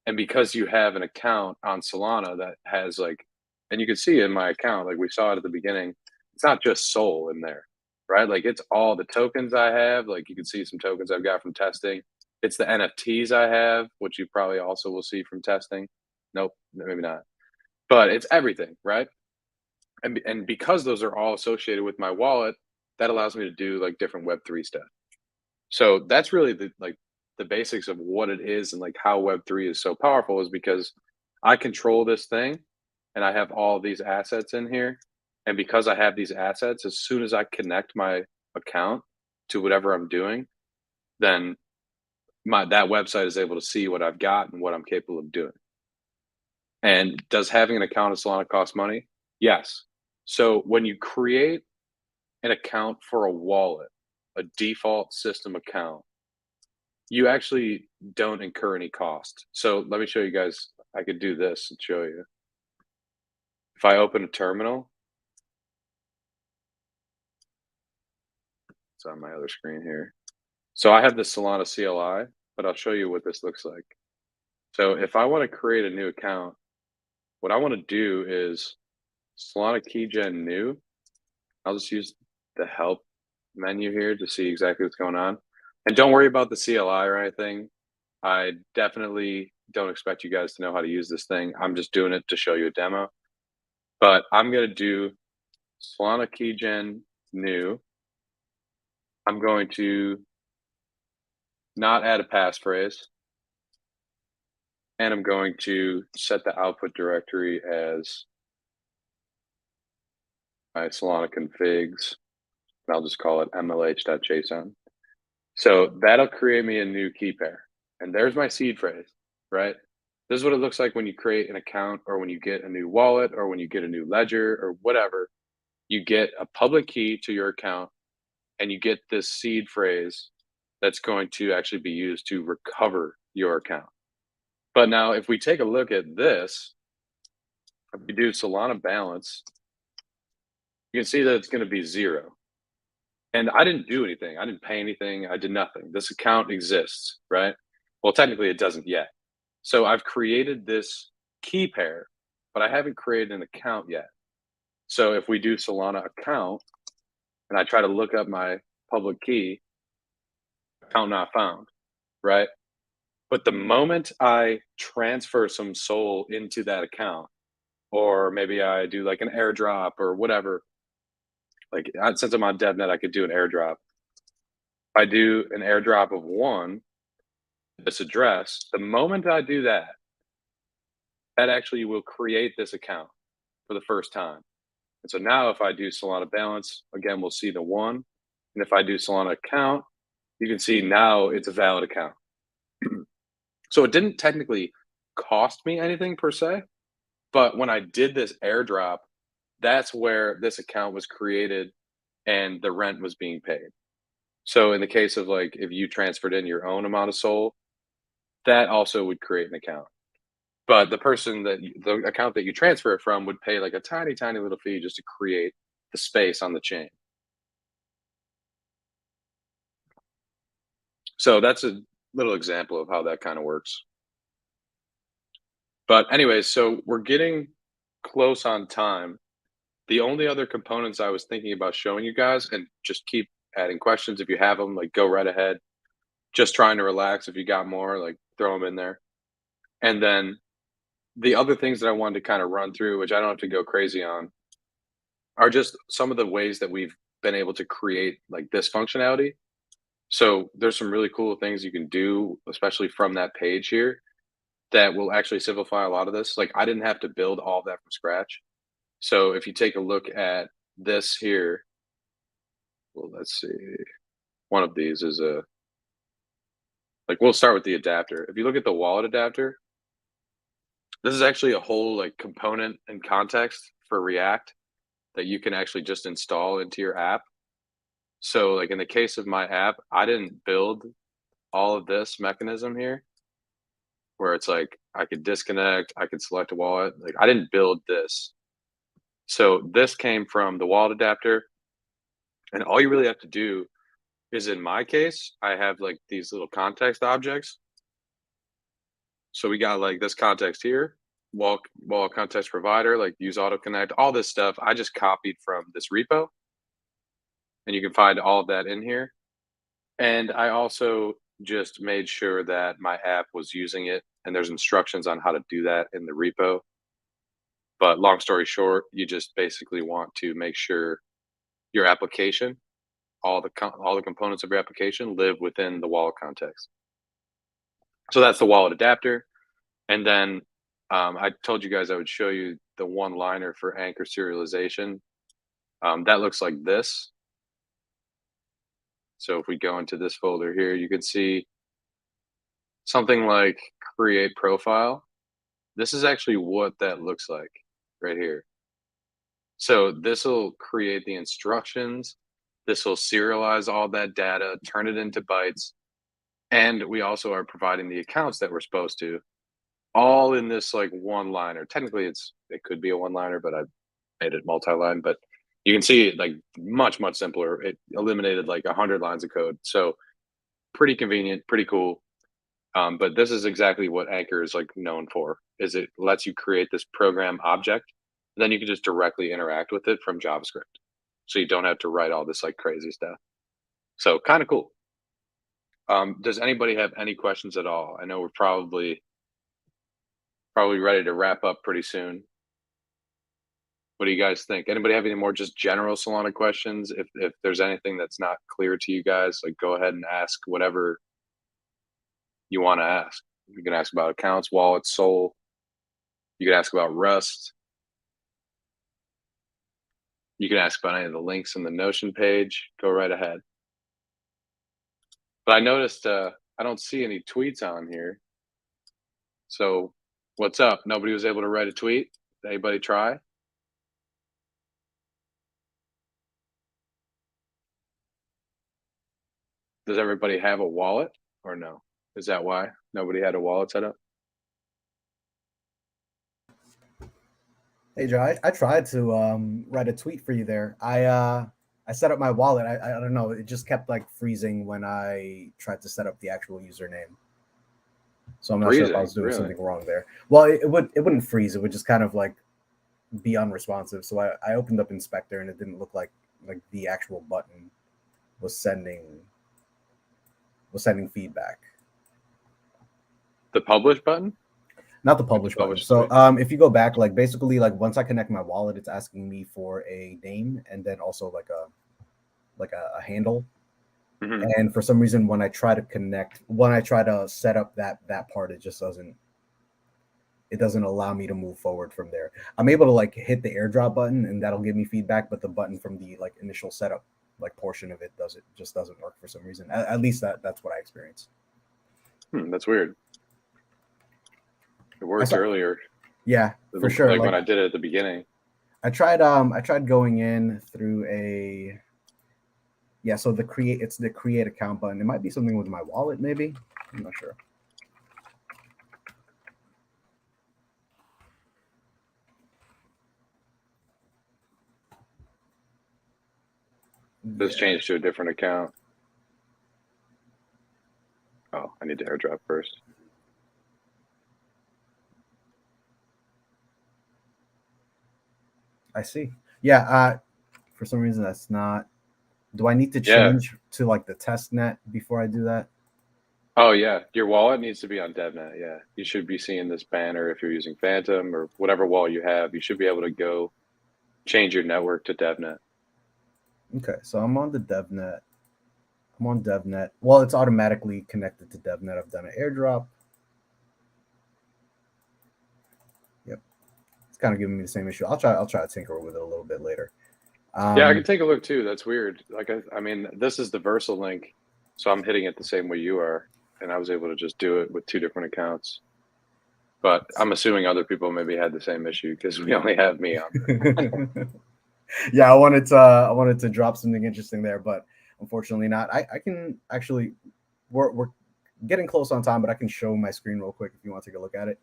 [SPEAKER 2] and because you have an account on Solana that has like, and you can see in my account, like we saw it at the beginning, it's not just Sol in there, right? Like it's all the tokens I have. Like you can see some tokens I've got from testing. It's the NFTs I have, which you probably also will see from testing. Nope, maybe not. But it's everything, right? And because those are all associated with my wallet, that allows me to do like different Web3 stuff. So that's really the basics of what it is and like how Web3 is so powerful is because I control this thing and I have all these assets in here. And because I have these assets, as soon as I connect my account to whatever I'm doing, then my that website is able to see what I've got and what I'm capable of doing. And does having an account in Solana cost money? Yes. So when you create an account for a wallet, a default system account, you actually don't incur any cost. So let me show you guys. I could do this and show you. If I open a terminal, it's on my other screen here. So I have the Solana CLI, but I'll show you what this looks like. So if I want to create a new account, what I want to do is Solana keygen new. I'll just use the help menu here to see exactly what's going on. And don't worry about the CLI or anything. I definitely don't expect you guys to know how to use this thing. I'm just doing it to show you a demo. But I'm going to do Solana keygen new. I'm going to not add a passphrase. And I'm going to set the output directory as my Solana configs. And I'll just call it mlh.json. So that'll create me a new key pair. And there's my seed phrase, right? This is what it looks like when you create an account or when you get a new wallet or when you get a new ledger or whatever. You get a public key to your account and you get this seed phrase that's going to actually be used to recover your account. But now, if we take a look at this, if we do Solana balance, you can see that it's going to be 0. And I didn't do anything. I didn't pay anything. I did nothing. This account exists, right? Well, technically, it doesn't yet. So I've created this key pair, but I haven't created an account yet. So if we do Solana account and I try to look up my public key, account not found, right? But the moment I transfer some SOL into that account, or maybe I do like an airdrop or whatever, like since I'm on DevNet, I could do an airdrop. I do an airdrop of 1, this address. The moment I do that, that actually will create this account for the first time. And so now if I do Solana balance, again, we'll see the 1. And if I do Solana account, you can see now it's a valid account. So it didn't technically cost me anything per se, but when I did this airdrop, that's where this account was created and the rent was being paid. So in the case of like if you transferred in your own amount of SOL, that also would create an account. But the account that you transfer it from would pay like a tiny, tiny little fee just to create the space on the chain. So that's a little example of how that kind of works. But anyways, so we're getting close on time. The only other components I was thinking about showing you guys, and just keep adding questions if you have them, like go right ahead. Just trying to relax. If you got more, like throw them in there. And then the other things that I wanted to kind of run through, which I don't have to go crazy on, are just some of the ways that we've been able to create like this functionality. So there's some really cool things you can do, especially from that page here, that will actually simplify a lot of this. Like I didn't have to build all of that from scratch. So if you take a look at this here, well, let's see. One of these is we'll start with the adapter. If you look at the wallet adapter, this is actually a whole like component and context for React that you can actually just install into your app. So like in the case of my app, I didn't build all of this mechanism here where it's like I could disconnect, I could select a wallet. Like I didn't build this. So this came from the wallet adapter. And all you really have to do is in my case, I have like these little context objects. So we got like this context here, wall context provider, like use auto connect, all this stuff. I just copied from this repo. and you can find all of that in here. And I also just made sure that my app was using it, and there's instructions on how to do that in the repo. But long story short, you just basically want to make sure your application, all the components of your application live within the wallet context. So that's the wallet adapter. And then I told you guys I would show you the one liner for anchor serialization. That looks like this. So if we go into this folder here, you can see something like create profile. This is actually what that looks like right here. So this will create the instructions. This will serialize all that data, turn it into bytes. And we also are providing the accounts that we're supposed to, all in this like one liner. Technically it could be a one liner, but I made it multi-line, but you can see it like much, much simpler. It eliminated like 100 lines of code. So pretty convenient, pretty cool. But this is exactly what Anchor is like known for, is it lets you create this program object, and then you can just directly interact with it from JavaScript. So you don't have to write all this like crazy stuff. So kind of cool. Does anybody have any questions at all? I know we're probably ready to wrap up pretty soon. What do you guys think? Anybody have any more just general Solana questions? If there's anything that's not clear to you guys, like go ahead and ask whatever you want to ask. You can ask about accounts, wallets, Sol. You can ask about Rust. You can ask about any of the links in the Notion page. Go right ahead. But I noticed I don't see any tweets on here. So what's up? Nobody was able to write a tweet? Did anybody try? Does everybody have a wallet or no? Is that why nobody had a wallet set up?
[SPEAKER 1] Hey Joe, I tried to write a tweet for you there. I set up my wallet. I don't know, it just kept like freezing when I tried to set up the actual username. So I'm not sure if I was doing something wrong there. Well, it wouldn't freeze. It would just kind of like be unresponsive. So I opened up Inspector and it didn't look like the actual button was sending feedback.
[SPEAKER 2] The publish button?
[SPEAKER 1] Not the publish button. So if you go back, like basically like once I connect my wallet, it's asking me for a name and then also like a handle. Mm-hmm. And for some reason, when I try to set up that part, it just doesn't allow me to move forward from there. I'm able to like hit the airdrop button and that'll give me feedback, but the button from the like initial setup like portion of it just doesn't work for some reason. At least that's what I experienced.
[SPEAKER 2] That's weird. It worked earlier.
[SPEAKER 1] Yeah, for sure.
[SPEAKER 2] Like when I did it at the beginning.
[SPEAKER 1] I tried going in through so the create account button. It might be something with my wallet, maybe. I'm not sure.
[SPEAKER 2] This changed to a different account. Oh, I need to airdrop first.
[SPEAKER 1] I see. Yeah. For some reason, that's not. Do I need to change to like the test net before I do that?
[SPEAKER 2] Oh yeah, your wallet needs to be on DevNet. Yeah, you should be seeing this banner if you're using Phantom or whatever wallet you have. You should be able to go change your network to DevNet.
[SPEAKER 1] Okay, so I'm on the DevNet. I'm on DevNet. Well, it's automatically connected to DevNet. I've done an airdrop. Yep, it's kind of giving me the same issue. I'll try to tinker with it a little bit later.
[SPEAKER 2] Yeah, I can take a look too. That's weird. Like I mean, this is the Versa link, so I'm hitting it the same way you are, and I was able to just do it with 2 different accounts. But I'm assuming other people maybe had the same issue because we only have me on.
[SPEAKER 1] Yeah, I wanted to drop something interesting there, but unfortunately not. I can actually we're getting close on time, but I can show my screen real quick if you want to take a look at it.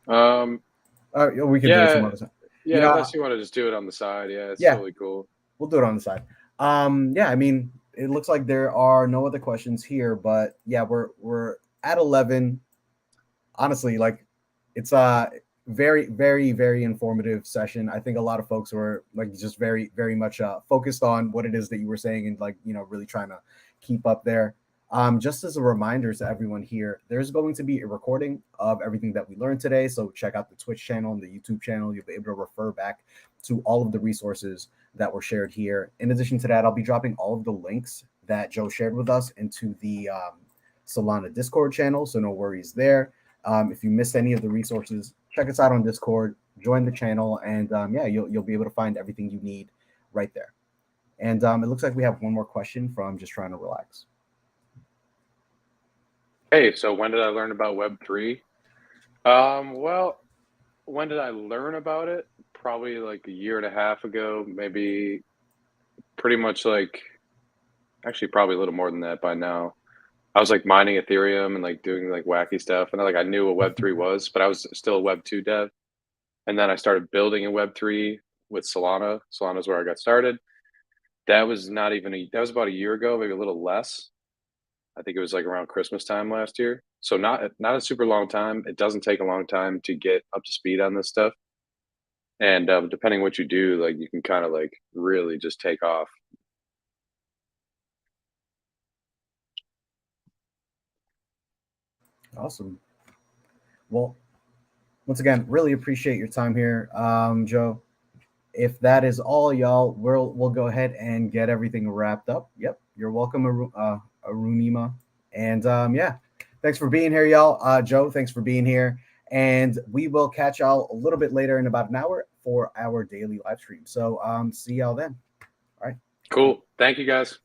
[SPEAKER 1] We can do it some other time.
[SPEAKER 2] Yeah, unless you want to just do it on the side. Yeah, it's totally cool.
[SPEAKER 1] We'll do it on the side. Yeah, I mean, it looks like there are no other questions here, but yeah, we're at 11. Honestly, like it's very, very, very informative session. I think a lot of folks were like just very, very much focused on what it is that you were saying and like, really trying to keep up there. Just as a reminder to everyone here, there's going to be a recording of everything that we learned today. So check out the Twitch channel and the YouTube channel. You'll be able to refer back to all of the resources that were shared here. In addition to that, I'll be dropping all of the links that Joe shared with us into the Solana Discord channel. So no worries there. If you missed any of the resources, check us out on Discord, join the channel, and yeah, you'll be able to find everything you need right there. And it looks like we have one more question from Just Trying to Relax.
[SPEAKER 2] Hey, so when did I learn about Web3? Well, when did I learn about it? Probably like a year and a half ago, maybe pretty much like actually probably a little more than that by now. I was like mining Ethereum and like doing like wacky stuff. And I knew what Web3 was, but I was still a Web2 dev. And then I started building in Web3 with Solana. Solana's where I got started. That was not even that was about a year ago, maybe a little less. I think it was like around Christmas time last year. So not a super long time. It doesn't take a long time to get up to speed on this stuff. And depending what you do, like you can kind of like really just take off.
[SPEAKER 1] Awesome. Well, once again, really appreciate your time here, Joe. If that is all, y'all, we'll go ahead and get everything wrapped up. Yep, you're welcome, Arunima. And yeah, thanks for being here, y'all. Joe, thanks for being here. And we will catch y'all a little bit later in about an hour for our daily live stream. So see y'all then. All right.
[SPEAKER 2] Cool. Thank you, guys.